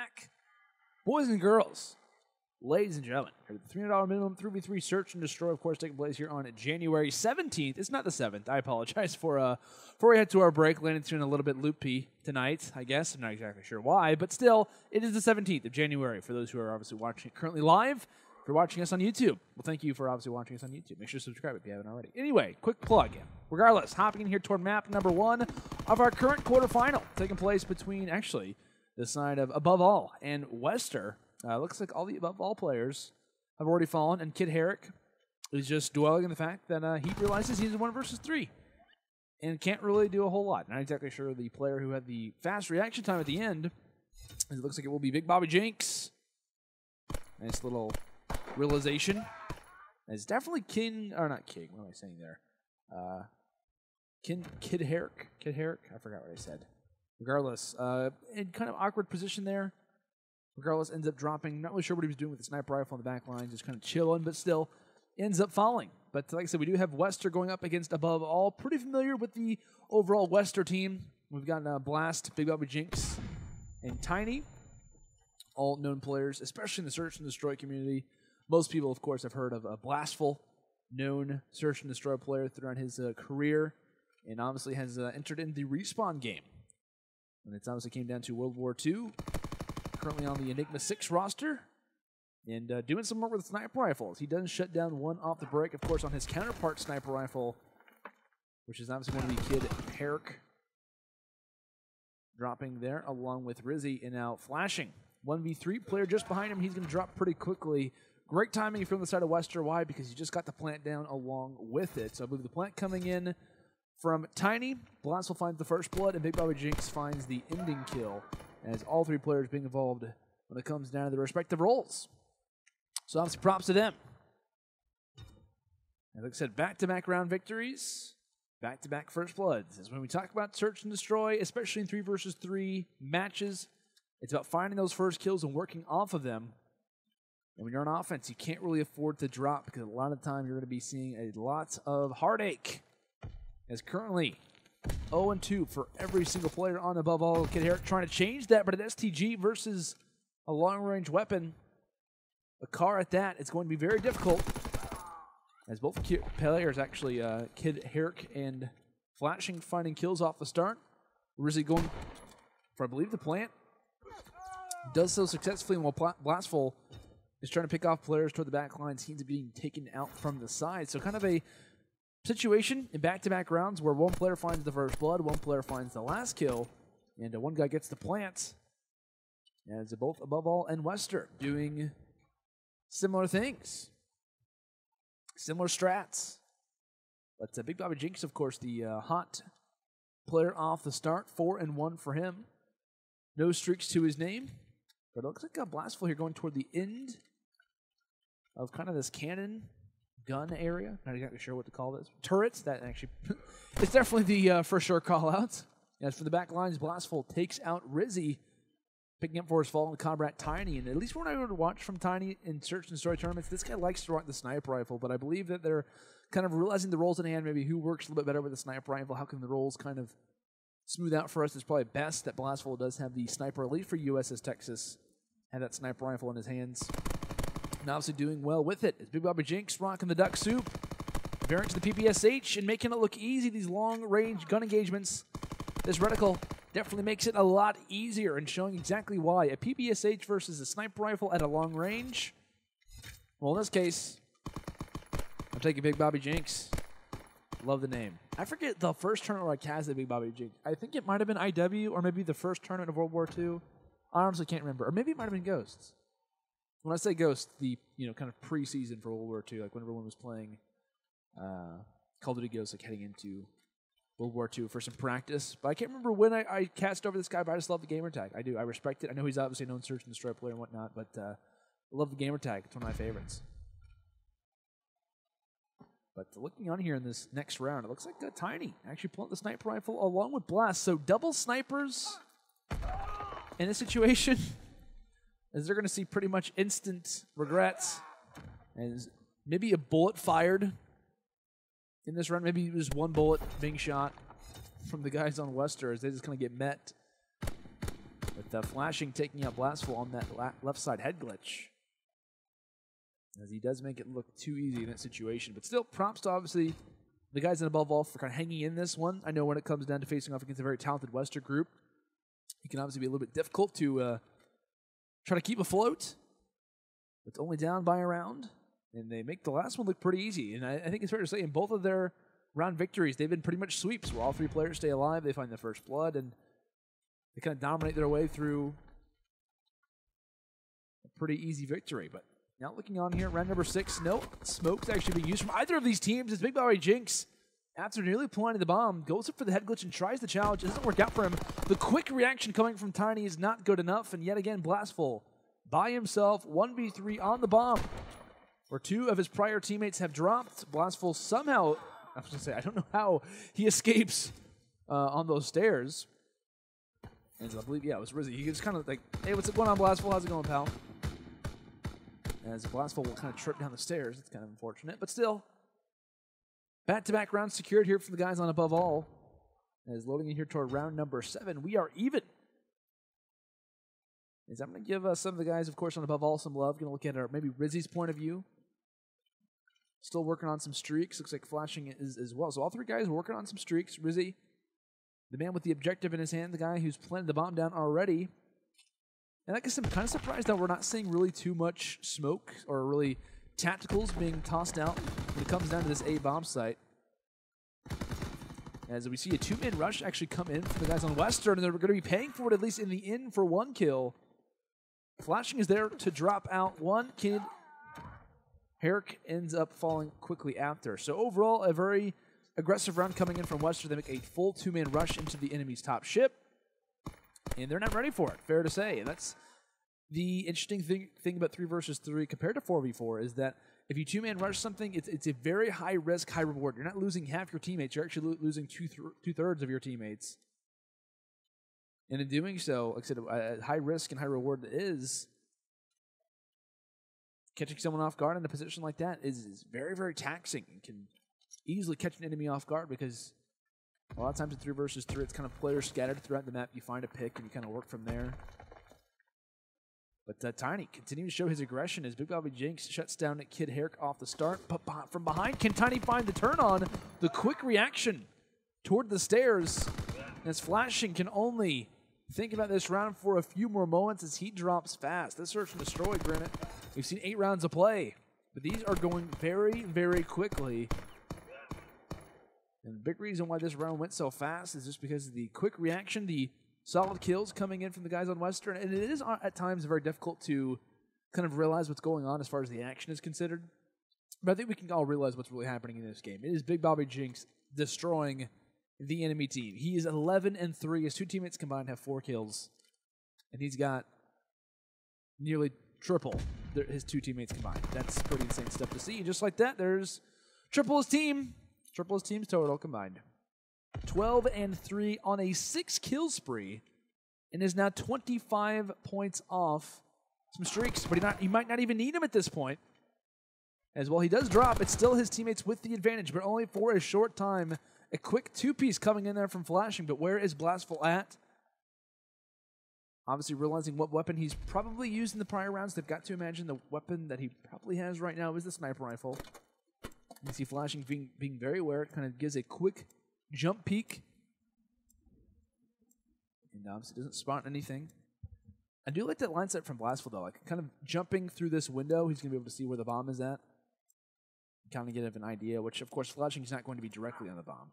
back. Boys and girls, ladies and gentlemen, the $300 minimum 3v3 search and destroy, of course, taking place here on January 17th. It's not the 7th. I apologize before we head to our break. Landon's doing a little bit loopy tonight, I guess. I'm not exactly sure why, but still, it is the 17th of January for those who are obviously watching it currently live. If you're watching us on YouTube, well, thank you for obviously watching us on YouTube. Make sure to subscribe if you haven't already. Anyway, quick plug. Regardless, hopping in here toward map number 1 of our current quarterfinal, taking place between, actually, the side of AboveAll and WestR. Looks like all the AboveAll players have already fallen, and KidHerc is just dwelling on the fact that he realizes he's 1 versus 3 and can't really do a whole lot. Not exactly sure the player who had the fast reaction time at the end. It looks like it will be BigBobbyJinx. Nice little realization. It's definitely King, or not King, what am I saying there? KidHerc. KidHerc? I forgot what I said. Regardless, in kind of awkward position there. Regardless, ends up dropping. Not really sure what he was doing with the sniper rifle on the back line, just kind of chilling, but still ends up falling. But like I said, we do have WestR going up against AboveAll. Pretty familiar with the overall WestR team. We've got Blazt, BigBobbyJinx, and TTinyy. All known players, especially in the search and destroy community. Most people, of course, have heard of Blastful, known search and destroy player throughout his career, and obviously has entered in the Respawn game. And it's obviously came down to World War II. Currently on the Enigma 6 roster, and doing some work with sniper rifles. He does shut down one off the break, of course, on his counterpart sniper rifle, which is obviously going to be KidHerc. Dropping there along with Rizzy, and now flashing. 1v3 player just behind him. He's going to drop pretty quickly. Great timing if you're on the side of WestR. Why? Because you just got the plant down along with it. So I believe the plant coming in from TTinyy. Blazt will find the first blood, and BigBobbyJinx finds the ending kill, as all 3 players being involved when it comes down to their respective roles. So obviously props to them. And like I said, back-to-back round victories, back-to-back first bloods. As when we talk about search and destroy, especially in 3 versus 3 matches, it's about finding those first kills and working off of them. And when you're on offense, you can't really afford to drop, because a lot of the time you're going to be seeing a lot of heartache. As currently 0-2 for every single player on AboveAll. KidHerc trying to change that, but an STG versus a long-range weapon, a car at that, it's going to be very difficult. As both players, actually, KidHerc and flashxng finding kills off the start. Rizzy going for, I believe, the plant. Does so successfully, while Blastful is trying to pick off players toward the back line. Seems being taken out from the side. So kind of a situation in back-to-back rounds where one player finds the first blood, one player finds the last kill, and one guy gets the plant. As both AboveAll and WestR doing similar things, similar strats. But BigBobbyJinx, of course, the hot player off the start, 4-1 for him. No streaks to his name, but it looks like Blastful here going toward the end of kind of this cannon gun area. Not exactly sure what to call this. Turrets, that actually, it's definitely the for sure call out. As for the back lines, Blastful takes out Rizzy, picking up for his fall in the combat TTinyy. And at least when I would watch from TTinyy in search and destroy tournaments, this guy likes to rock the sniper rifle, but I believe that they're kind of realizing the roles in hand, maybe who works a little bit better with the sniper rifle, how can the roles kind of smooth out for us. It's probably best that Blastful does have the sniper elite for USS Texas, had that sniper rifle in his hands. And obviously doing well with it. It's BigBobbyJinx rocking the duck soup, varying to the PPSH and making it look easy, these long-range gun engagements. This reticle definitely makes it a lot easier, and showing exactly why. A PPSH versus a sniper rifle at a long range. Well, in this case, I'm taking BigBobbyJinx. Love the name. I forget the first tournament where I casted BigBobbyJinx. I think it might have been IW, or maybe the first tournament of World War II. I honestly can't remember. Or maybe it might have been Ghosts. When I say Ghost, the kind of pre-season for World War II, like when everyone was playing Call of Duty Ghosts, like heading into World War II for some practice. But I can't remember when I cast over this guy, but I just love the gamer tag. I do. I respect it. I know he's obviously a known search and destroy player and whatnot, but I love the gamer tag. It's one of my favorites. But looking on here in this next round, it looks like TTinyy actually pulling the sniper rifle along with Blazt. So double snipers in this situation, as they're going to see pretty much instant regrets. As maybe a bullet fired in this round, maybe just one bullet being shot from the guys on WestR, as they just kind of get met with Flashing taking out Blastful on that left side head glitch, as he does make it look too easy in that situation. But still, props to obviously the guys in AboveAll for kind of hanging in this one. I know when it comes down to facing off against a very talented WestR group, it can obviously be a little bit difficult to try to keep afloat. It's only down by a round, and they make the last one look pretty easy. And I think it's fair to say in both of their round victories, they've been pretty much sweeps where all three players stay alive, they find the first blood, and they kind of dominate their way through a pretty easy victory. But now looking on here, round number 6, no smokes actually being used from either of these teams. It's BigBobbyJinx, after nearly planting the bomb, goes up for the head glitch and tries the challenge. It doesn't work out for him. The quick reaction coming from TTinyy is not good enough, and yet again, Blastful by himself, 1v3 on the bomb, where 2 of his prior teammates have dropped. Blastful somehow, I was going to say, I don't know how he escapes on those stairs. And I believe, yeah, it was Rizzy. He was kind of like, hey, what's going on, Blastful? How's it going, pal? As Blastful will kind of trip down the stairs. It's kind of unfortunate, but still. Back-to-back rounds secured here for the guys on AboveAll. As loading in here toward round number 7, we are even. As I'm going to give some of the guys, of course, on AboveAll some love. Going to look at maybe Rizzy's point of view. Still working on some streaks. Looks like Flashing is as well. So all 3 guys are working on some streaks. Rizzy, the man with the objective in his hand, the guy who's planted the bomb down already. And I guess I'm kind of surprised that we're not seeing really too much smoke or really tacticals being tossed out when it comes down to this A bomb site. As we see a 2-man rush actually come in for the guys on WestR, and they're going to be paying for it at least in the end for 1 kill. Flashing is there to drop out 1. KidHerc ends up falling quickly after. So overall, a very aggressive round coming in from WestR. They make a full 2-man rush into the enemy's top ship, and they're not ready for it, fair to say. And that's the interesting thing about 3 versus 3 compared to 4v4 is that if you 2-man rush something, it's a very high risk, high reward. You're not losing half your teammates. You're actually losing two-thirds of your teammates. And in doing so, like I said, high risk and high reward is catching someone off guard in a position like that is very, very taxing and can easily catch an enemy off guard because a lot of times in 3 versus 3, it's kind of players scattered throughout the map. You find a pick and you kind of work from there. But TTinyy continuing to show his aggression as BigBobbyJinx shuts down KidHerc off the start. But from behind, can TTinyy find the turn on? The quick reaction toward the stairs. As Flashing can only think about this round for a few more moments as he drops fast. This search and destroy, granted, we've seen 8 rounds of play, but these are going very, very quickly. And the big reason why this round went so fast is just because of the quick reaction, the solid kills coming in from the guys on WestR, and it is at times very difficult to kind of realize what's going on as far as the action is considered. But I think we can all realize what's really happening in this game. It is BigBobbyJinx destroying the enemy team. He is 11-3. His 2 teammates combined have 4 kills, and he's got nearly triple his 2 teammates combined. That's pretty insane stuff to see. And just like that, there's triple his team's total combined. 12-3 on a 6-kill spree, and is now 25 points off some streaks. But he might not even need him at this point. As well, he does drop. It's still his teammates with the advantage, but only for a short time. A quick 2-piece coming in there from Flashing, but where is Blastful at? Obviously realizing what weapon he's probably used in the prior rounds. They've got to imagine the weapon that he probably has right now is the sniper rifle. You see Flashing being very aware. It kind of gives a quick jump peek. And obviously doesn't spot anything. I do like that line set from Blastful, though. Like, kind of jumping through this window, he's going to be able to see where the bomb is at. Kind of get an idea, which, of course, Flashing is not going to be directly on the bomb.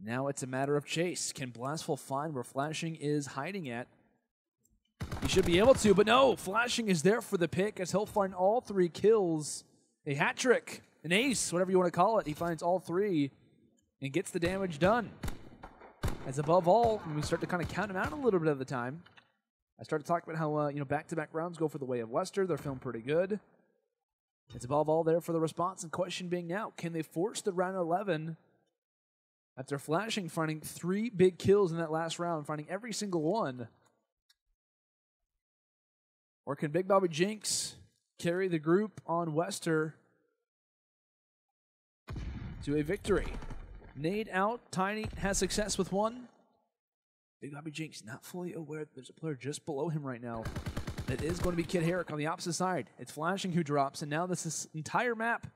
Now it's a matter of chase. Can Blastful find where Flashing is hiding at? He should be able to, but no! Flashing is there for the pick as he'll find all 3 kills. A hat trick, an ace, whatever you want to call it. He finds all 3 and gets the damage done. As AboveAll, when we start to kind of count him out a little bit of the time, I started talking about how back-to-back rounds go for the way of WestR. They're feeling pretty good. It's AboveAll there for the response, and question being now, can they force the round 11 after Flashing finding 3 big kills in that last round, finding every single one? Or can BigBobbyJinx carry the group on WestR to a victory? Nade out. TTinyy has success with 1. BigBobbyJinx not fully aware that there's a player just below him right now. It is going to be KidHerc on the opposite side. It's Flashing who drops, and now this entire map,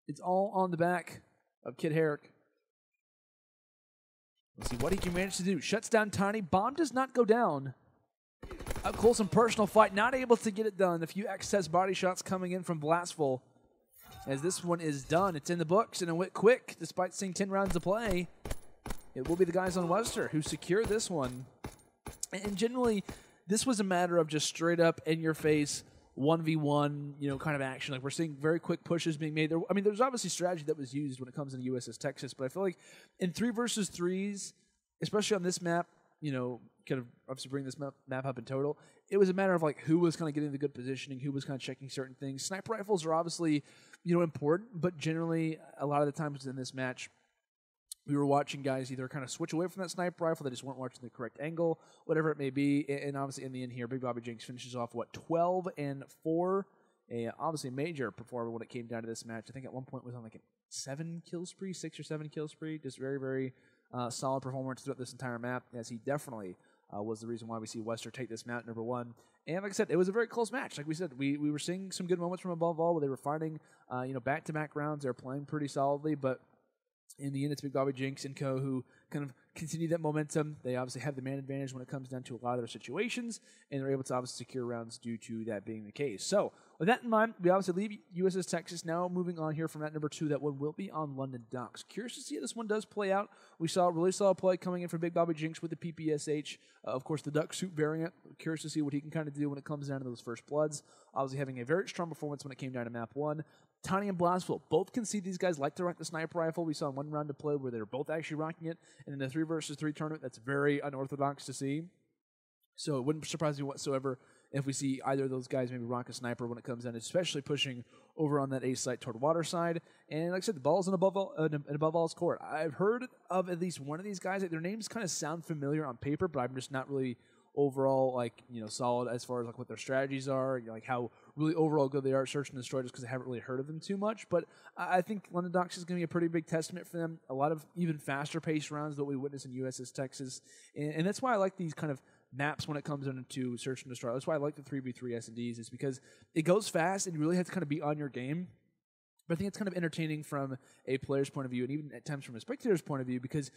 it's all on the back of KidHerc. Let's see what he can manage to do. Shuts down TTinyy. Bomb does not go down. Up close and personal fight, not able to get it done. A few excess body shots coming in from Blastful. As this one is done, it's in the books, and it went quick despite seeing 10 rounds to play. It will be the guys on WestR who secure this one. And generally, this was a matter of just straight up in your face 1v1, kind of action. Like, we're seeing very quick pushes being made. There's obviously strategy that was used when it comes into USS Texas, but I feel like in 3 versus 3s, especially on this map, kind of obviously bring this map up in total, it was a matter of like who was kind of getting the good positioning, who was kind of checking certain things. Sniper rifles are obviously, important, but generally a lot of the times in this match, we were watching guys either kind of switch away from that sniper rifle, they just weren't watching the correct angle, whatever it may be. And obviously in the end here, BigBobbyJinx finishes off, 12-4? Obviously a major performer when it came down to this match. I think at one point was on like a 7 kill spree, 6 or 7 kill spree. Just very, very solid performance throughout this entire map, as he definitely was the reason why we see WestR take this map number 1. And like I said, it was a very close match. Like we said, we were seeing some good moments from AboveAll where they were finding, back-to-back rounds. They were playing pretty solidly, but in the end, it's BigBobbyJinx and co. who kind of continue that momentum. They obviously have the man advantage when it comes down to a lot of their situations, and they're able to obviously secure rounds due to that being the case. So, with that in mind, we obviously leave USS Texas. Now moving on here from that number 2, that one will be on London Docks. Curious to see how this one does play out. We saw a really solid play coming in from BigBobbyJinx with the PPSH. Of course, the duck suit variant. Curious to see what he can kind of do when it comes down to those first bloods. Obviously having a very strong performance when it came down to map 1. TTinyy and Blastful both concede these guys like to rock the sniper rifle. We saw in one round of play where they were both actually rocking it. And in the 3 versus 3 tournament, that's very unorthodox to see. So it wouldn't surprise me whatsoever if we see either of those guys maybe rock a sniper when it comes down, especially pushing over on that A site toward water side. And like I said, the ball's in AboveAll's court. I've heard of at least one of these guys. Their names kind of sound familiar on paper, but I'm just not really overall solid as far as like what their strategies are, like how really overall good they are at search and destroy, just because I haven't really heard of them too much. But I think London Docks is going to be a pretty big testament for them. A lot of even faster paced rounds that we witness in USS Texas, and that's why I like these kind of maps when it comes into search and destroy. That's why I like the 3v3 S&Ds, is because it goes fast and you really have to kind of be on your game. But I think it's kind of entertaining from a player's point of view, and even at times from a spectator's point of view, because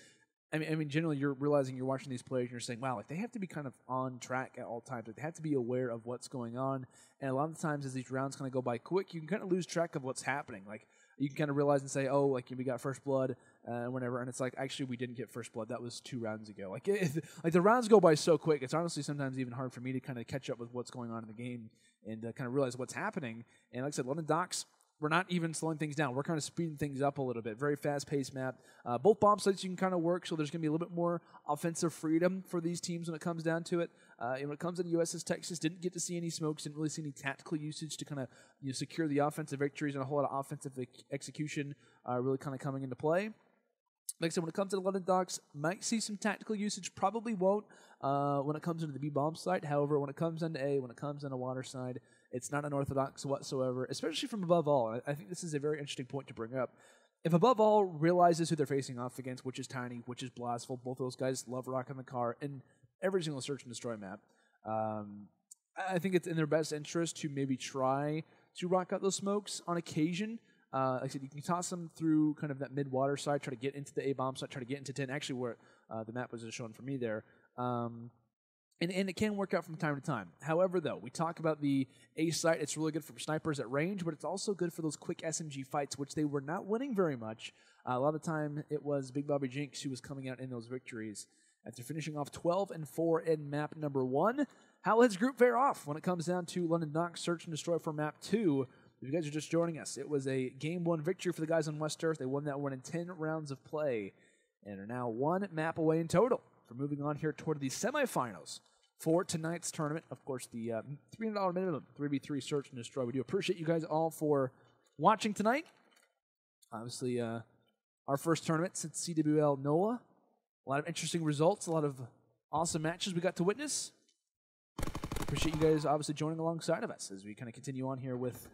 I mean, generally, you're realizing you're watching these players and you're saying, wow, like they have to be kind of on track at all times. Like, they have to be aware of what's going on. And a lot of the times as these rounds kind of go by quick, you can kind of lose track of what's happening. Like, you can kind of realize and say, oh, like we got first blood, whatever. And it's like, actually, we didn't get first blood. That was 2 rounds ago. Like, like the rounds go by so quick, it's honestly sometimes even hard for me to kind of catch up with what's going on in the game and kind of realize what's happening. And like I said, London Docks, we're not even slowing things down. We're kind of speeding things up a little bit. Very fast-paced map. Both bomb sites you can kind of work, so there's going to be a little bit more offensive freedom for these teams when it comes down to it. And when it comes to USS Texas, didn't get to see any smokes, didn't really see any tactical usage to kind of secure the offensive victories, and a whole lot of offensive execution really kind of coming into play. Like I said, when it comes to the London Docks, might see some tactical usage, probably won't when it comes into the B-bomb site. However, when it comes into A, when it comes into water side, it's not unorthodox whatsoever, especially from AboveAll. I think this is a very interesting point to bring up. If AboveAll realizes who they're facing off against, which is TTinyy, which is Blastful, both those guys love rocking the car in every single search and destroy map, I think it's in their best interest to maybe try to rock out those smokes on occasion. Like I said, you can toss them through kind of that mid-water side, try to get into the A-bomb side, try to get into 10, actually where the map was just shown for me there. And it can work out from time to time. However, though, we talk about the A site. It's really good for snipers at range, but it's also good for those quick SMG fights, which they were not winning very much. A lot of the time, it was BigBobbyJinx who was coming out in those victories. After finishing off 12-4 in map number 1, how will his group fare off when it comes down to London Docks Search and Destroy for map 2? If you guys are just joining us, it was a Game 1 victory for the guys on WestR. They won that one in 10 rounds of play and are now 1 map away in total for moving on here toward the semifinals for tonight's tournament. Of course, the $300 minimum 3v3 Search and Destroy. We do appreciate you guys all for watching tonight. Obviously, our first tournament since CWL NOLA. A lot of interesting results, a lot of awesome matches we got to witness. Appreciate you guys obviously joining alongside of us as we kind of continue on here with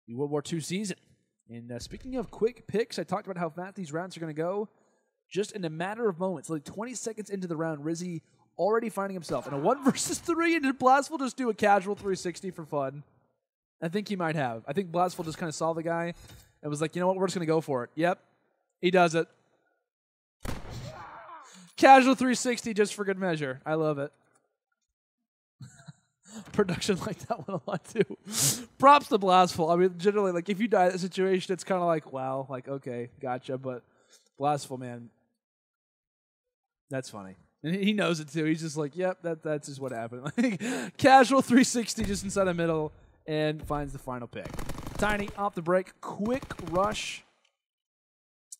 the World War II season. And speaking of quick picks, I talked about how fast these rounds are going to go. just in a matter of moments, like 20 seconds into the round, Rizzy already finding himself in a 1 versus 3, and did Blazt will just do a casual 360 for fun? I think he might have. I think Blazt will just kind of saw the guy and was like, you know what, we're just going to go for it. Yep, he does it. Casual 360 just for good measure. I love it. Production like that one a lot too. Props to Blastful. I mean, generally, like if you die in that situation, it's kind of like, wow, like okay, gotcha. But Blastful, man, that's funny, and he knows it too. He's just like, yep, that's just what happened. Like casual 360 just inside the middle, and finds the final pick. TTinyy off the break, quick rush.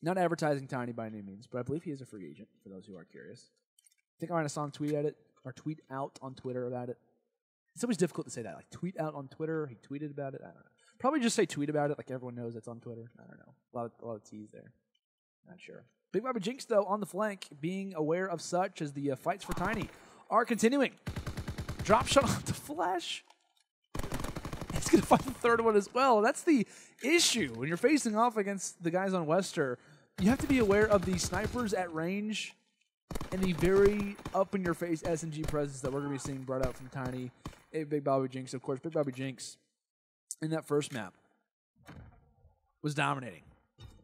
Not advertising TTinyy by any means, but I believe he is a free agent. For those who are curious, I think I might have saw him tweet at it or tweet out on Twitter about it. It's always difficult to say that. Like, tweet out on Twitter. He tweeted about it. I don't know. Probably just say tweet about it like everyone knows it's on Twitter. I don't know. A lot of T's there. Not sure. BigBobbyJinx, though, on the flank, being aware of such as the fights for TTinyy are continuing. Drop shot off the flash. He's going to find the third one as well. That's the issue. When you're facing off against the guys on WestR, you have to be aware of the snipers at range and the very up-in-your-face S&G presence that we're going to be seeing brought out from TTinyy. BigBobbyJinx, of course. BigBobbyJinx in that first map was dominating.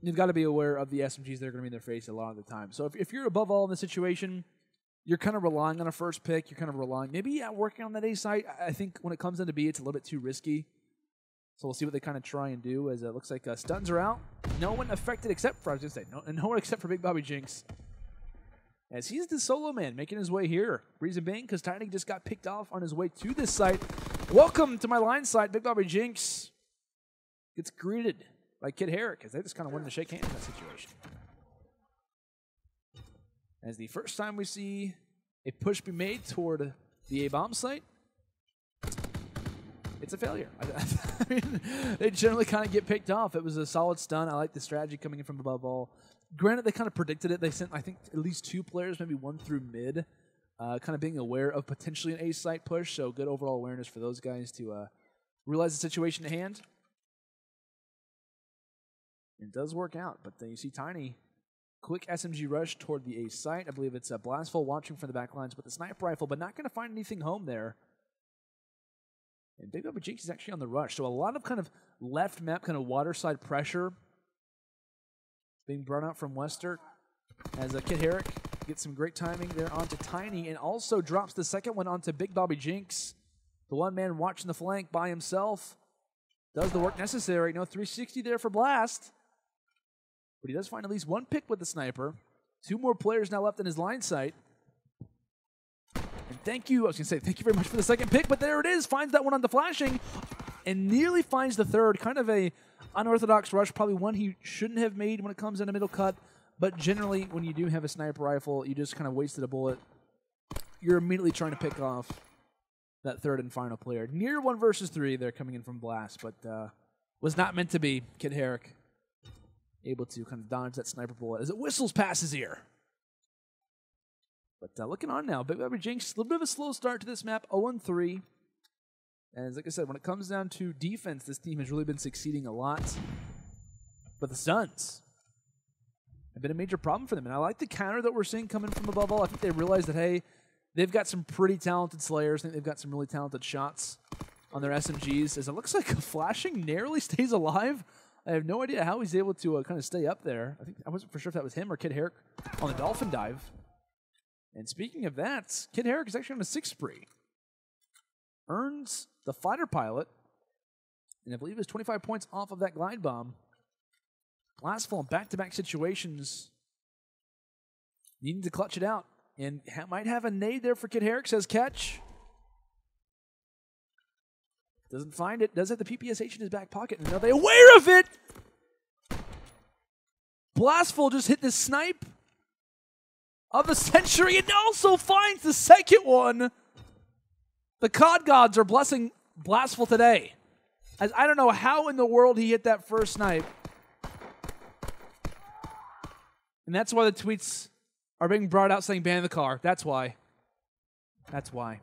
You've got to be aware of the SMGs that are going to be in their face a lot of the time. So if you're above all in the situation, you're kind of relying on a first pick. You're kind of relying, maybe working on that A site. I think when it comes into B, it's a little bit too risky. So we'll see what they kind of try and do, as it looks like stuns are out. No one affected except for, I was going to say, no one except for BigBobbyJinx. As he's the solo man making his way here. Reason being, because TTinyy just got picked off on his way to this site. Welcome to my line site. BigBobbyJinx gets greeted by KidHerc, as they just kind of wanted to shake hands in that situation. As the first time we see a push be made toward the A-bomb site, it's a failure. I mean, they generally kind of get picked off. It was a solid stun. I like the strategy coming in from AboveAll. Granted, they kind of predicted it. They sent, I think, at least 2 players, maybe 1 through mid, kind of being aware of potentially an A-site push, so good overall awareness for those guys to realize the situation at hand. It does work out, but then you see TTinyy, quick SMG rush toward the A-site. I believe it's Blastful watching from the back lines with the sniper rifle, but not going to find anything home there. And BigBobbyJinx is actually on the rush, so a lot of kind of left map, kind of waterside pressure being brought out from WestR, as KidHerc gets some great timing there onto TTinyy, and also drops the second one onto BigBobbyJinx. The one man watching the flank by himself does the work necessary. No 360 there for Blazt, but he does find at least 1 pick with the sniper. 2 more players now left in his line sight. And thank you, I was going to say thank you very much for the second pick, but there it is. Finds that one on the flashing and nearly finds the third. Kind of a unorthodox rush, probably one he shouldn't have made when it comes in a middle cut, but generally when you do have a sniper rifle, you just kind of wasted a bullet. You're immediately trying to pick off that third and final player. Near 1 versus 3 there coming in from Blazt, but was not meant to be. KidHerc able to kind of dodge that sniper bullet as it whistles past his ear. But looking on now, BigBobbyJinx, a little bit of a slow start to this map, 0-3. And like I said, when it comes down to defense, this team has really been succeeding a lot. But the stuns have been a major problem for them. And I like the counter that we're seeing coming from AboveAll. I think they realize that, hey, they've got some pretty talented slayers. I think they've got some really talented shots on their SMGs. As it looks like Flashing narrowly stays alive. I have no idea how he's able to kind of stay up there. I wasn't for sure if that was him or KidHerc on the Dolphin dive. And speaking of that, KidHerc is actually on a 6 spree. Earns the fighter pilot, and I believe it's 25 points off of that glide bomb. Blastful in back-to-back situations, needing to clutch it out, and might have a nade there for KidHerc, says catch. Doesn't find it, does have the PPSH in his back pocket, and are they aware of it? Blastful just hit the snipe of the century, and also finds the second one. The COD gods are blessing Blastful today, as I don't know how in the world he hit that first snipe. And that's why the tweets are being brought out saying ban the car. That's why. That's why.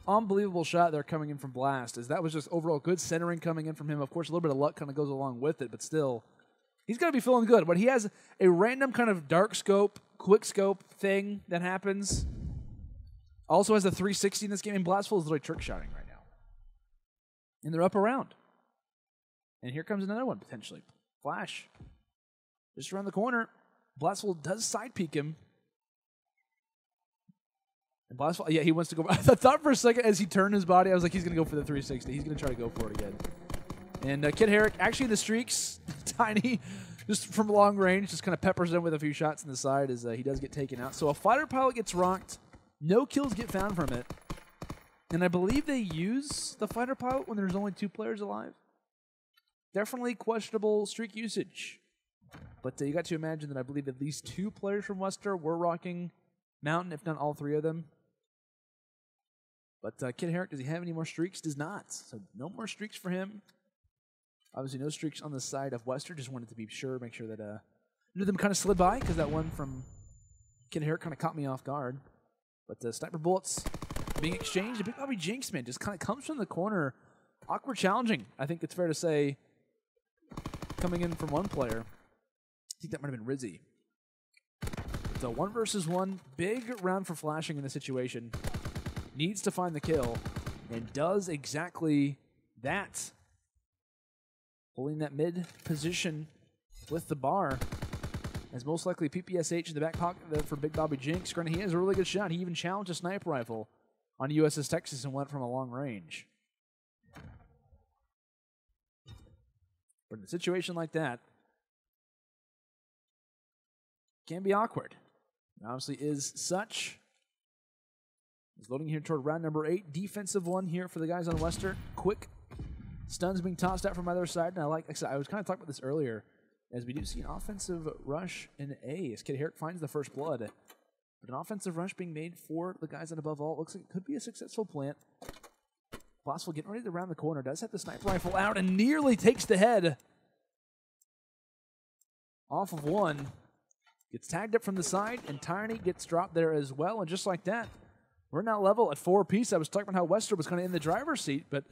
Unbelievable shot there coming in from Blazt, as that was just overall good centering coming in from him. Of course, a little bit of luck kind of goes along with it, but still, He's got to be feeling good, but he has a random kind of dark scope, quick scope thing that happens. Also has a 360 in this game, and Blastful is literally trick shotting right now. And they're up around. And here comes another one, potentially. Flash. Just around the corner. Blastful does side peek him. And Blastful, yeah, he wants to go. I thought for a second as he turned his body, I was like, he's going to go for the 360. He's going to try to go for it again. And KidHerc, actually in the streaks, TTinyy, just from long range, just kind of peppers him with a few shots in the side as he does get taken out. So a fighter pilot gets rocked. No kills get found from it. And I believe they use the fighter pilot when there's only 2 players alive. Definitely questionable streak usage. But you got to imagine that I believe at least 2 players from WestR were rocking Mountain, if not all 3 of them. But KidHerc, does he have any more streaks? Does not. So no more streaks for him. Obviously no streaks on the side of WestR. Just wanted to be sure, make sure that none of them kind of slid by, because that one from KidHerc kind of caught me off guard. But the sniper bullets being exchanged. The BigBobbyJinx, man, just kind of comes from the corner. Awkward challenging, I think it's fair to say, coming in from one player. I think that might have been Rizzy. So 1 versus 1, big round for flashing in this situation. Needs to find the kill, and does exactly that. Holding that mid position with the bar. As most likely PPSH in the back pocket for BigBobbyJinx. Granted, he has a really good shot. He even challenged a sniper rifle on USS Texas and went from a long range. But in a situation like that, can be awkward. It obviously is such. He's loading here toward round number 8. Defensive one here for the guys on WestR. Quick stuns being tossed out from either side. And like I said, I was kind of talking about this earlier, as we do see an offensive rush in A as KidHerc finds the first blood. But an offensive rush being made for the guys on AboveAll. Looks like it could be a successful plant. Blastful getting ready to round the corner. Does have the sniper rifle out and nearly takes the head off of one. Gets tagged up from the side, and TTinyy gets dropped there as well. And just like that, we're now level at 4 apiece. I was talking about how WestR was kind of in the driver's seat, but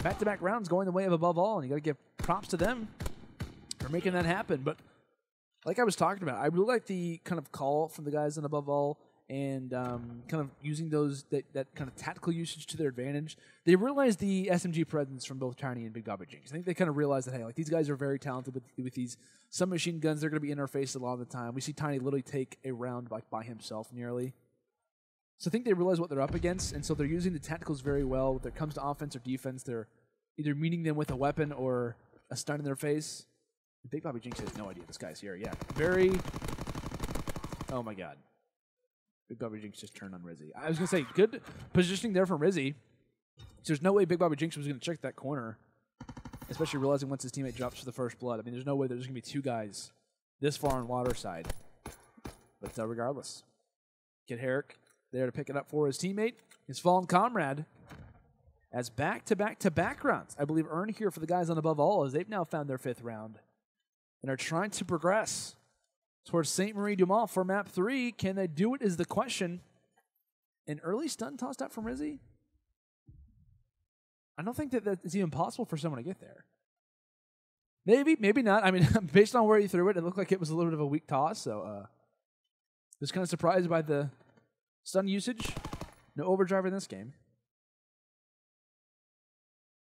back-to-back rounds going the way of AboveAll, and you got to give props to them for making that happen. But like I was talking about, I really like the kind of call from the guys on AboveAll and kind of using that kind of tactical usage to their advantage. They realized the SMG presence from both TTinyy and BigBobbyJinx. I think they kind of realized that, hey, like these guys are very talented with these submachine guns. They're going to be interfaced a lot of the time. We see TTinyy literally take a round by himself nearly. So I think they realize what they're up against, and so they're using the tacticals very well. When it comes to offense or defense, they're either meeting them with a weapon or a stun in their face. BigBobbyJinx has no idea this guy's here. Yeah, very... Oh my god. BigBobbyJinx just turned on Rizzy. I was going to say, good positioning there from Rizzy. There's no way BigBobbyJinx was going to check that corner, especially realizing once his teammate drops for the first blood. I mean, there's no way there's going to be 2 guys this far on water side. But regardless, KidHerc there to pick it up for his teammate, his fallen comrade, as back-to-back-to-back rounds, I believe, earned here for the guys on AboveAll, as they've now found their 5th round and are trying to progress towards St. Marie-du-Mont for map 3. Can they do it is the question. An early stun tossed out from Rizzy? I don't think that it's even possible for someone to get there. Maybe, maybe not. I mean, based on where he threw it, it looked like it was a little bit of a weak toss, so just kind of surprised by the stun usage. No overdrive in this game.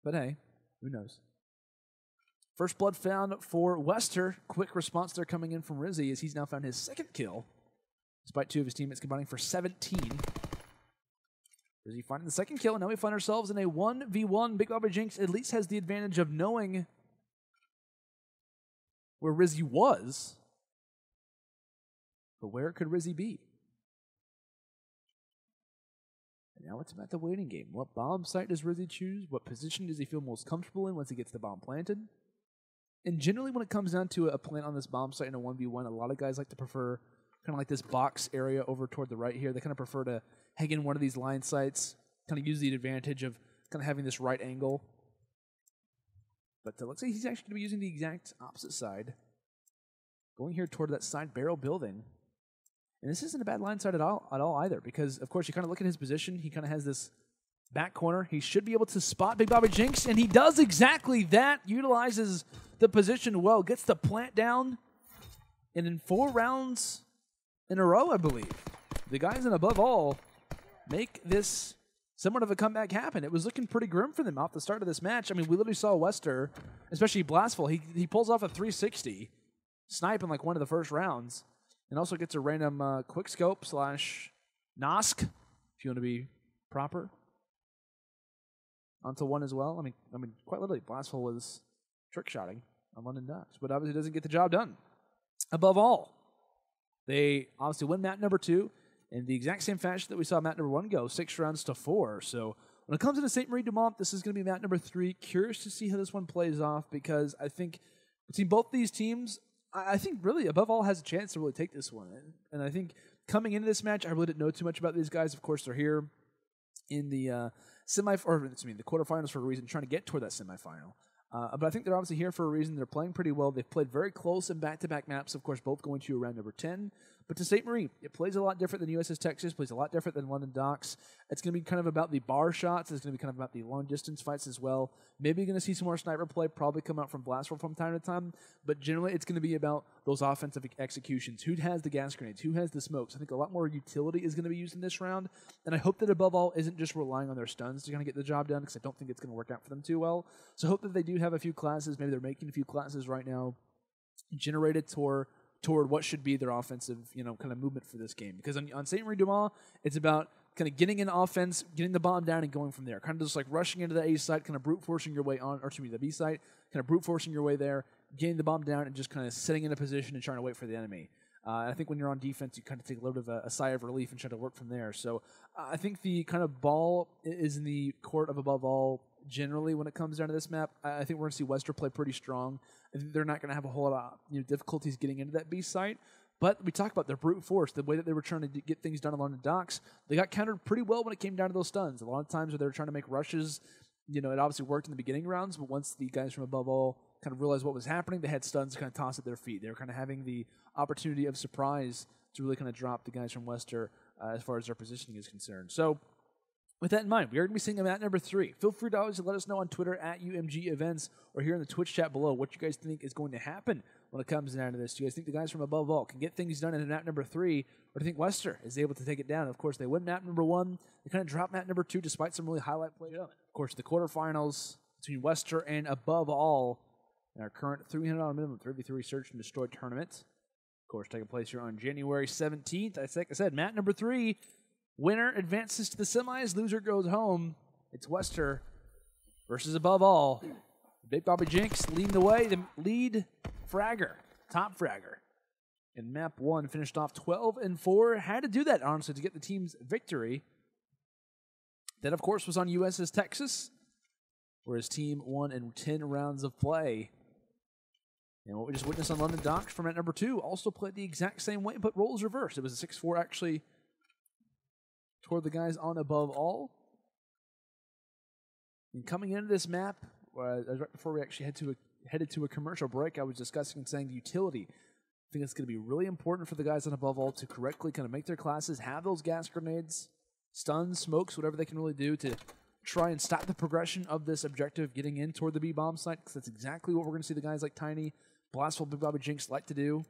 But hey, who knows? First blood found for WestR. Quick response there coming in from Rizzy as he's now found his 2nd kill, despite 2 of his teammates combining for 17. Rizzy finding the 2nd kill, and now we find ourselves in a 1v1. BigBobbyJinx at least has the advantage of knowing where Rizzy was. But where could Rizzy be? And now it's about the waiting game. What bomb site does Rizzy choose? What position does he feel most comfortable in once he gets the bomb planted? And generally when it comes down to a plant on this bomb site in a 1v1, a lot of guys like to prefer kind of like this box area over toward the right here. They kind of prefer to hang in one of these line sites, kind of use the advantage of kind of having this right angle. But let's say he's actually going to be using the exact opposite side. Going here toward that side barrel building. And this isn't a bad line side at all either, because of course you kind of look at his position. He kind of has this back corner. He should be able to spot BigBobbyJinx, and he does exactly that. Utilizes the position well, gets the plant down, and in 4 rounds in a row, I believe, the guys in AboveAll make this somewhat of a comeback happen. It was looking pretty grim for them off the start of this match. I mean, we literally saw WestR, especially Blastful, he pulls off a 360, snipe in like one of the first rounds, and also gets a random quick scope / Nosk, if you want to be proper, onto one as well. I mean, quite literally, Blastful was trick shotting on London Ducks, but obviously doesn't get the job done. AboveAll, they obviously win map number 2 in the exact same fashion that we saw map number 1 go, 6 rounds to 4. So when it comes to St. Marie Dumont, this is going to be map number 3. Curious to see how this one plays off, because I think between both these teams, I think really AboveAll has a chance to really take this one. And I think coming into this match, I really didn't know too much about these guys. Of course, they're here in the the quarterfinals for a reason, trying to get toward that semifinal. But I think they're obviously here for a reason. They're playing pretty well. They've played very close in back-to-back maps, of course, both going to round number 10. But to St. Marie, it plays a lot different than USS Texas, plays a lot different than London Docks. It's going to be kind of about the bar shots. It's going to be kind of about the long-distance fights as well. Maybe you're going to see some more sniper play, probably come out from Blastful from time to time. But generally, it's going to be about those offensive executions. Who has the gas grenades? Who has the smokes? I think a lot more utility is going to be used in this round. And I hope that AboveAll isn't just relying on their stuns to kind of get the job done, because I don't think it's going to work out for them too well. So I hope that they do have a few classes. Maybe they're making a few classes right now generated toward what should be their offensive, kind of movement for this game. Because on St. Marie Dumont, it's about kind of getting in offense, getting the bomb down, and going from there. Kind of just like rushing into the A site, kind of brute forcing your way on, or excuse me, the B site, kind of brute forcing your way there, getting the bomb down, and just kind of sitting in a position and trying to wait for the enemy. I think when you're on defense, you kind of take a little bit of a sigh of relief and try to work from there. So I think the kind of ball is in the court of AboveAll generally when it comes down to this map. I think we're going to see WestR play pretty strong. I think they're not going to have a whole lot of difficulties getting into that B site. But we talk about their brute force, the way that they were trying to get things done along the docks. They got countered pretty well when it came down to those stuns. A lot of times where they were trying to make rushes, it obviously worked in the beginning rounds, but once the guys from AboveAll kind of realized what was happening, they had stuns to kind of toss at their feet. They were kind of having the opportunity of surprise to really kind of drop the guys from WestR as far as their positioning is concerned. So with that in mind, we are going to be seeing them at number 3. Feel free to always let us know on Twitter at UMG Events or here in the Twitch chat below what you guys think is going to happen when it comes down to this. Do you guys think the guys from AboveAll can get things done in map number 3, or do you think WestR is able to take it down? Of course, they win map number 1. They kind of drop map number 2 despite some really highlight play. Of course, the quarterfinals between WestR and AboveAll in our current $300 minimum 3v3 Search and Destroy tournament. Of course, taking place here on January 17th. Like I said, map number 3. Winner advances to the semis, loser goes home. It's WestR versus AboveAll. BigBobbyJinx leading the way, the lead fragger, top fragger. In map 1, finished off 12-4. Had to do that, honestly, to get the team's victory. That, of course, was on USS Texas, where his team won in 10 rounds of play. And what we just witnessed on London Docks for map number 2 also played the exact same way, but roles reversed. It was a 6-4, actually, toward the guys on AboveAll. And coming into this map, right before we actually headed to a commercial break, I was discussing and saying the utility. I think it's going to be really important for the guys on AboveAll to correctly kind of make their classes, have those gas grenades, stuns, smokes, whatever they can really do to try and stop the progression of this objective getting in toward the B-bomb site, because that's exactly what we're going to see the guys like TTinyy, Blastful, BigBobbyJinx like to do.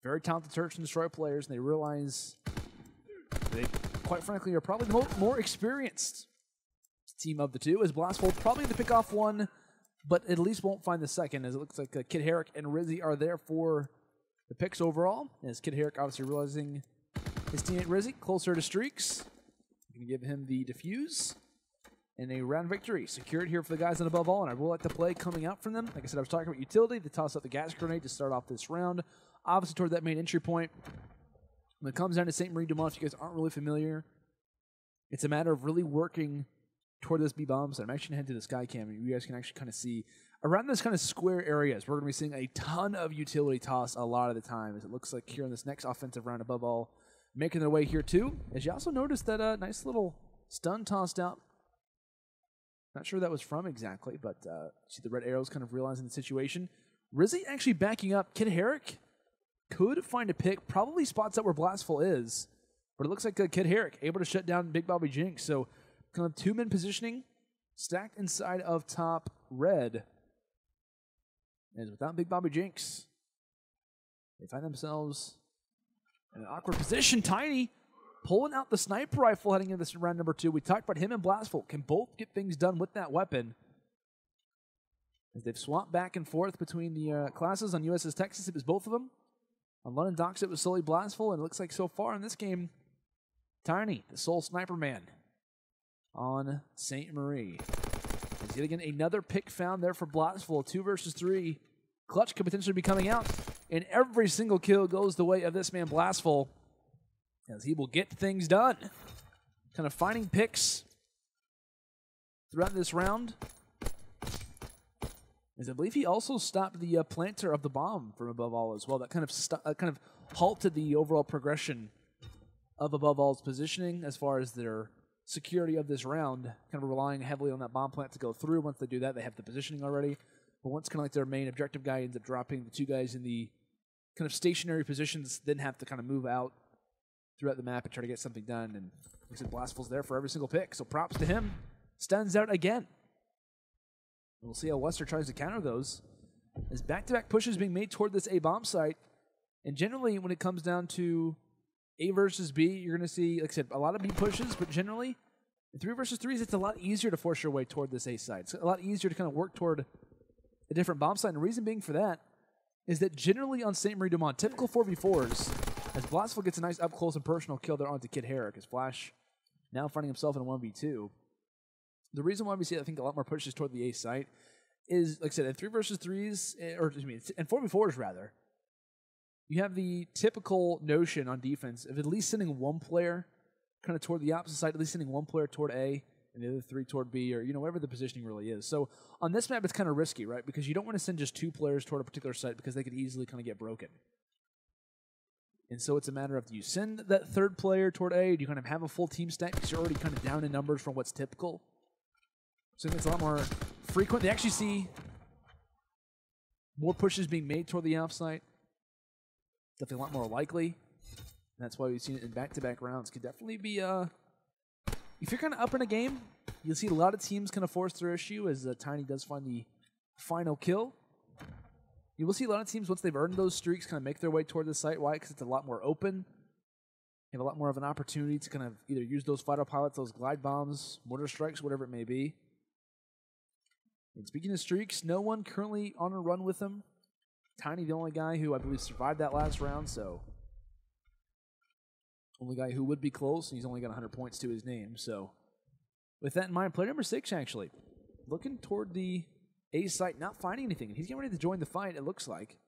Very talented Search and Destroy players, and they realize they, quite frankly, are probably the more experienced team of the two, as Blastful probably to pick off one, but at least won't find the second, as it looks like KidHerc and Rizzy are there for the picks overall, as KidHerc obviously realizing his teammate Rizzy closer to streaks. Going to give him the defuse, and a round victory secured here for the guys on AboveAll, and I will like the play coming out from them. Like I said, I was talking about utility. They toss out the gas grenade to start off this round, obviously toward that main entry point. When it comes down to St. Marie Dumont, if you guys aren't really familiar, it's a matter of really working toward this B-bomb. So I'm actually going to head to the sky cam, and you guys can actually kind of see around this kind of square areas. We're going to be seeing a ton of utility toss a lot of the time, as it looks like here in this next offensive round AboveAll, making their way here too. As you also noticed that nice little stun tossed out. Not sure who that was from exactly, but see the red arrows kind of realizing the situation. Rizzy actually backing up. KidHerc could find a pick, probably spots out where Blastful is, but it looks like KidHerc able to shut down BigBobbyJinx. So kind of two-man positioning stacked inside of top red. As without BigBobbyJinx, they find themselves in an awkward position. TTinyy pulling out the sniper rifle heading into this round number 2. We talked about him and Blastful can both get things done with that weapon. As they've swapped back and forth between the classes. On USS Texas, it was both of them. On London Docks, it was solely Blastful, and it looks like so far in this game, TTinyy, the sole sniper man on St. Marie. As yet again, another pick found there for Blastful. 2 versus 3. Clutch could potentially be coming out, and every single kill goes the way of this man, Blastful, as he will get things done. Kind of finding picks throughout this round. As I believe he also stopped the planter of the bomb from AboveAll as well. That kind of halted the overall progression of AboveAll's positioning as far as their security of this round, kind of relying heavily on that bomb plant to go through. Once they do that, they have the positioning already. But once kind of like their main objective guy ends up dropping, the 2 guys in the kind of stationary positions then have to kind of move out throughout the map and try to get something done. And like I said, Blastful's there for every single pick, so props to him. Stands out again. And we'll see how WestR tries to counter those. As back-to-back pushes being made toward this A bomb site. And generally, when it comes down to A versus B, you're going to see, like I said, a lot of B pushes, but generally, in 3 versus 3s, it's a lot easier to force your way toward this A site. It's a lot easier to kind of work toward a different bomb site. And the reason being for that is that generally on St. Marie Dumont, typical 4v4s, as Blastful gets a nice up-close and personal kill there onto KidHerc, as Flash now finding himself in a 1v2. The reason why we see, I think, a lot more pushes toward the A site is, like I said, in 3 versus 3s, or excuse me, in 4v4s rather, you have the typical notion on defense of at least sending one player kind of toward the opposite side, at least sending one player toward A and the other 3 toward B, or, you know, whatever the positioning really is. So on this map, it's kind of risky, right? Because you don't want to send just 2 players toward a particular site because they could easily kind of get broken. And so it's a matter of, do you send that 3rd player toward A? Do you kind of have a full team stack because you're already kind of down in numbers from what's typical? So I think it's a lot more frequent. They actually see more pushes being made toward the offsite. Definitely a lot more likely. And that's why we've seen it in back-to-back rounds. Could definitely be, if you're kind of up in a game, you'll see a lot of teams kind of force their issue as TTinyy does find the final kill. You will see a lot of teams, once they've earned those streaks, kind of make their way toward the site. Why? Because it's a lot more open. You have a lot more of an opportunity to kind of either use those fighter pilots, those glide bombs, mortar strikes, whatever it may be. And speaking of streaks, no one currently on a run with him. TTinyy, the only guy who I believe survived that last round, so only guy who would be close, and he's only got 100 points to his name. So with that in mind, player number 6 actually looking toward the A site, not finding anything, and he's getting ready to join the fight. It looks like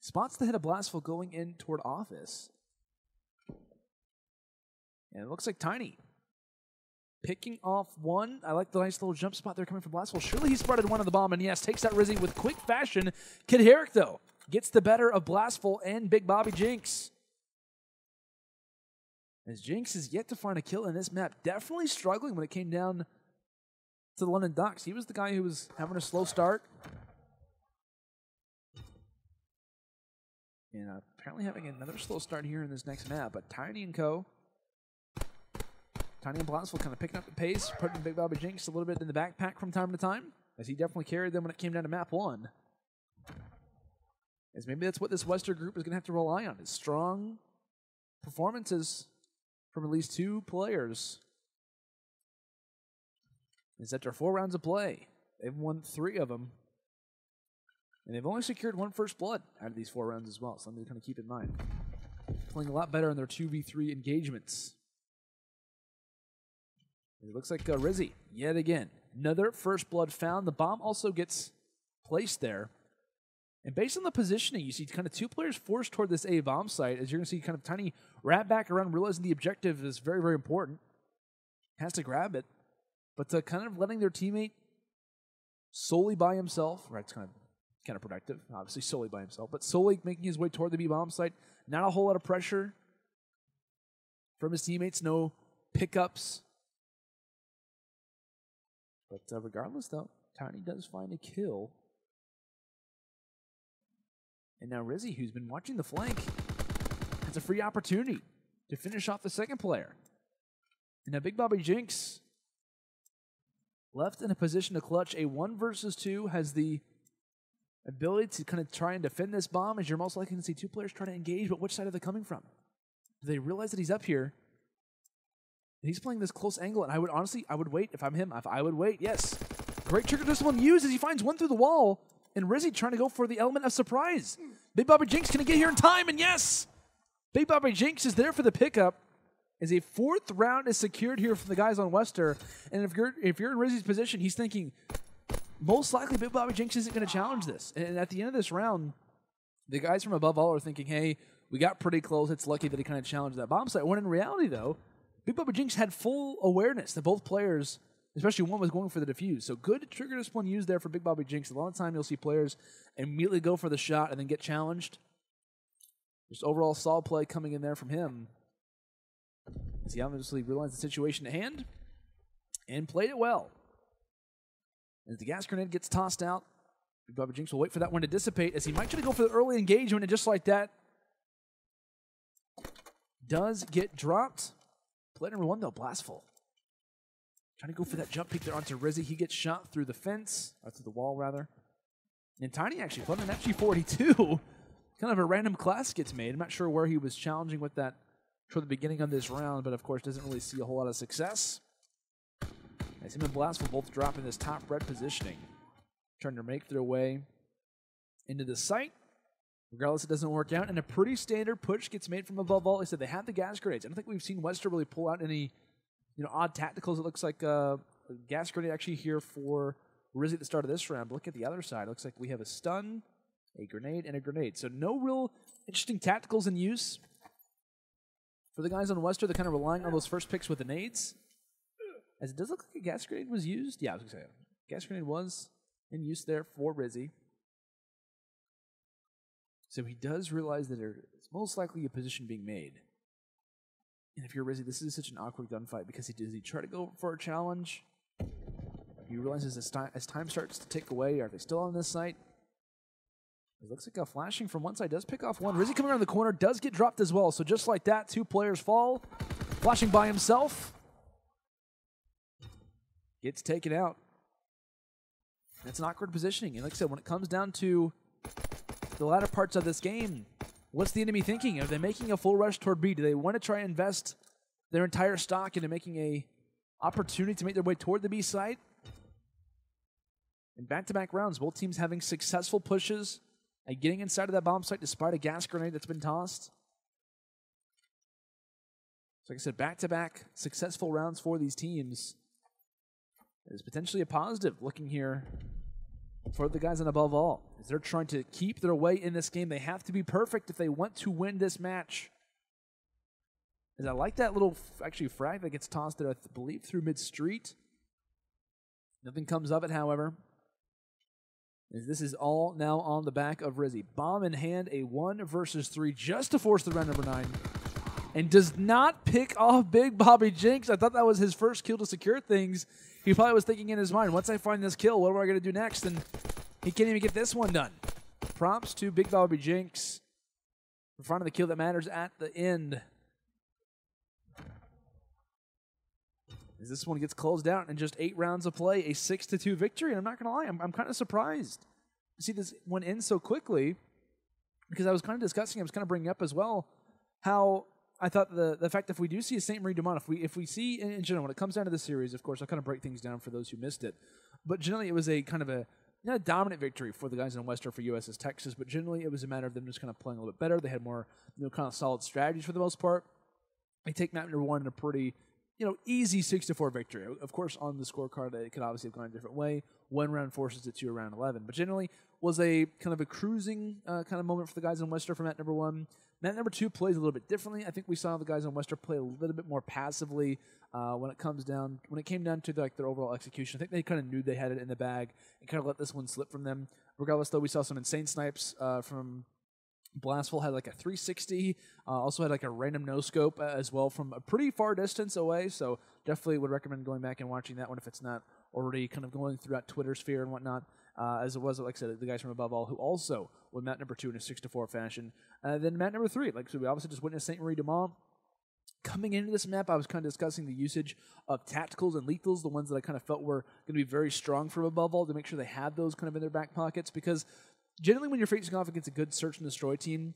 spots the head of Blastful going in toward office, and it looks like TTinyy picking off one. I like the nice little jump spot there coming from Blastful. Surely he spotted one on the bomb, and yes, takes out Rizzy with quick fashion. KidHerc, though, gets the better of Blastful and BigBobbyJinx. As Jinx is yet to find a kill in this map, definitely struggling when it came down to the London Docks. He was the guy who was having a slow start. And apparently having another slow start here in this next map, but TTinyy and co. TTinyy and Blastful kind of picking up the pace, putting BigBobbyJinx a little bit in the backpack from time to time, as he definitely carried them when it came down to map 1. As maybe that's what this WestR group is going to have to rely on, is strong performances from at least 2 players. Is after 4 rounds of play, they've won 3 of them, and they've only secured 1 first blood out of these 4 rounds as well, something to kind of keep in mind. Playing a lot better in their 2v3 engagements. It looks like Rizzy, yet again, another first blood found. The bomb also gets placed there. And based on the positioning, you see kind of 2 players forced toward this A bomb site, as you're going to see kind of TTinyy wrap back around, realizing the objective is very, very important. Has to grab it. But kind of letting their teammate solely by himself, right, it's kind of productive, obviously solely by himself, but solely making his way toward the B bomb site. Not a whole lot of pressure from his teammates, no pickups. But regardless, though, TTinyy does find a kill. And now Rizzy, who's been watching the flank, has a free opportunity to finish off the second player. And now BigBobbyJinx left in a position to clutch a 1 versus 2, has the ability to kind of try and defend this bomb, as you're most likely to see 2 players try to engage, but which side are they coming from? Do they realize that he's up here? He's playing this close angle, and I would honestly, I would wait if I'm him. I would wait, yes. Great trigger discipline used as he finds one through the wall, and Rizzy trying to go for the element of surprise. BigBobbyJinx going to get here in time, and yes! BigBobbyJinx is there for the pickup, as a 4th round is secured here from the guys on WestR, and if you're in Rizzy's position, he's thinking, most likely BigBobbyJinx isn't going to challenge this. And at the end of this round, the guys from AboveAll are thinking, hey, we got pretty close, it's lucky that he kind of challenged that bomb site. When in reality, though, BigBobbyJinx had full awareness that both players, especially one, was going for the defuse. So good trigger discipline used there for BigBobbyJinx. A lot of time you'll see players immediately go for the shot and then get challenged. Just overall solid play coming in there from him. As he obviously realized the situation at hand and played it well. As the gas grenade gets tossed out, BigBobbyJinx will wait for that one to dissipate, as he might try to go for the early engagement, and just like that, does get dropped. Play number 1, though, Blastful. Trying to go for that jump peek there onto Rizzy. He gets shot through the fence, or through the wall, rather. And TTinyy actually playing an FG42. Kind of a random class gets made. I'm not sure where he was challenging with that for the beginning of this round, but of course doesn't really see a whole lot of success. As him and Blastful both dropping this top red positioning. Trying to make their way into the site. Regardless, it doesn't work out, and a pretty standard push gets made from AboveAll. They said they have the gas grenades. I don't think we've seen WestR really pull out any, odd tacticals. It looks like a gas grenade actually here for Rizzy at the start of this round. But look at the other side. It looks like we have a stun, a grenade, and a grenade. So no real interesting tacticals in use for the guys on WestR. They're kind of relying on those first picks with the nades. As it does look like a gas grenade was used. Yeah, I was going to say, gas grenade was in use there for Rizzy. So he does realize that there's most likely a position being made. And if you're Rizzy, this is such an awkward gunfight, because does he try to go for a challenge? He realizes as time starts to tick away, are they still on this site? It looks like a flashing from one side does pick off one. Rizzy coming around the corner does get dropped as well. So just like that, 2 players fall. Flashing by himself. Gets taken out. That's an awkward positioning. And like I said, when it comes down to the latter parts of this game, what's the enemy thinking? Are they making a full rush toward B? Do they want to try and invest their entire stock into making a opportunity to make their way toward the B site? In back-to-back rounds, both teams having successful pushes and getting inside of that bomb site despite a gas grenade that's been tossed. So like I said, back-to-back successful rounds for these teams is potentially a positive looking here for the guys on AboveAll. As they're trying to keep their way in this game, they have to be perfect if they want to win this match. As I like that little, actually, frag that gets tossed there, I believe, through mid-street. Nothing comes of it, however. As this is all now on the back of Rizzy. Bomb in hand, a 1 versus 3, just to force the round number 9. And does not pick off BigBobbyJinx. I thought that was his first kill to secure things. He probably was thinking in his mind, once I find this kill, what am I going to do next? And he can't even get this one done. Props to BigBobbyJinx in front of the kill that matters at the end. As this one gets closed out in just 8 rounds of play, a 6-2 victory. And I'm not going to lie, I'm kind of surprised to see this one end so quickly, because I was kind of discussing, I was kind of bringing up as well, how I thought the fact that if we do see a St. Marie Dumont, if we see in general, when it comes down to the series, of course, I'll kind of break things down for those who missed it. But generally, it was a kind of a not a dominant victory for the guys in WestR for USS Texas, but generally it was a matter of them just kind of playing a little bit better. They had more, kind of solid strategies for the most part. They take map number 1 in a pretty, easy 6-4 victory. Of course, on the scorecard, it could obviously have gone a different way. 1 round forces it to around 11, but generally was a kind of a cruising kind of moment for the guys in WestR for map number 1. Map number 2 plays a little bit differently. I think we saw the guys on WestR play a little bit more passively when it came down to their overall execution. I think they kind of knew they had it in the bag and kind of let this one slip from them. Regardless, though, we saw some insane snipes from Blastful. Had like a 360, also had like a random no-scope as well from a pretty far distance away, so definitely would recommend going back and watching that one if it's not already kind of going throughout Twitter sphere and whatnot. As it was, like I said, the guys from AboveAll who also won map number 2 in a 6-4 fashion. Then map number 3, so we obviously just witnessed St. Marie Dumont coming into this map, I was kind of discussing the usage of tacticals and lethals, the ones that I kind of felt were going to be very strong from AboveAll, to make sure they had those kind of in their back pockets, because generally when you're facing off against a good search and destroy team,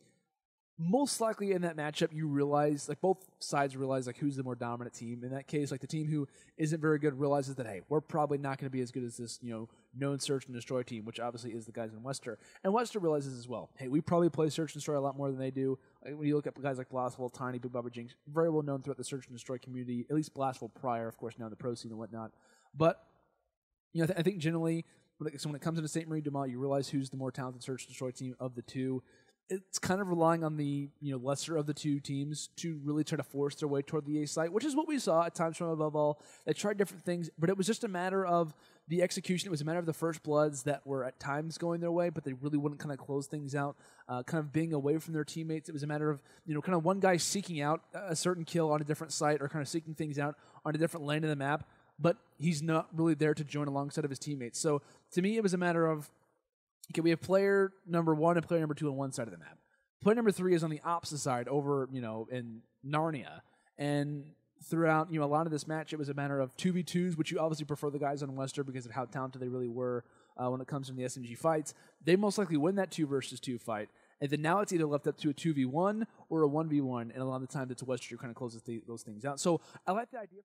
most likely in that matchup, you realize, like, both sides realize, like, who's the more dominant team. In that case, like, the team who isn't very good realizes that, hey, we're probably not going to be as good as this, you know, known search and destroy team, which obviously is the guys in WestR. And WestR realizes as well, hey, we probably play search and destroy a lot more than they do. Like, when you look at guys like Blazt, TTinyy, BigBobbyJinx, very well known throughout the search and destroy community, at least Blazt prior, of course, now in the pro scene and whatnot. But, you know, I think generally, when it comes into St. Marie du Mont, you realize who's the more talented search and destroy team of the two. It's kind of relying on the, you know, lesser of the two teams to really try to force their way toward the A site, which is what we saw at times from AboveAll. They tried different things, but it was just a matter of the execution. It was a matter of the first bloods that were at times going their way, but they really wouldn't kind of close things out, kind of being away from their teammates. It was a matter of, you know, kind of one guy seeking out a certain kill on a different site or kind of seeking things out on a different lane of the map, but he's not really there to join alongside of his teammates. So to me, it was a matter of, okay, we have player number 1 and player number 2 on one side of the map. Player number 3 is on the opposite side over, you know, in Narnia. And throughout, you know, a lot of this match, it was a matter of 2v2s, which you obviously prefer the guys on WestR because of how talented they really were when it comes to the SMG fights. They most likely win that 2 versus 2 fight. And then now it's either left up to a 2v1 or a 1v1, and a lot of the time it's WestR who kind of closes those things out. So I like the idea.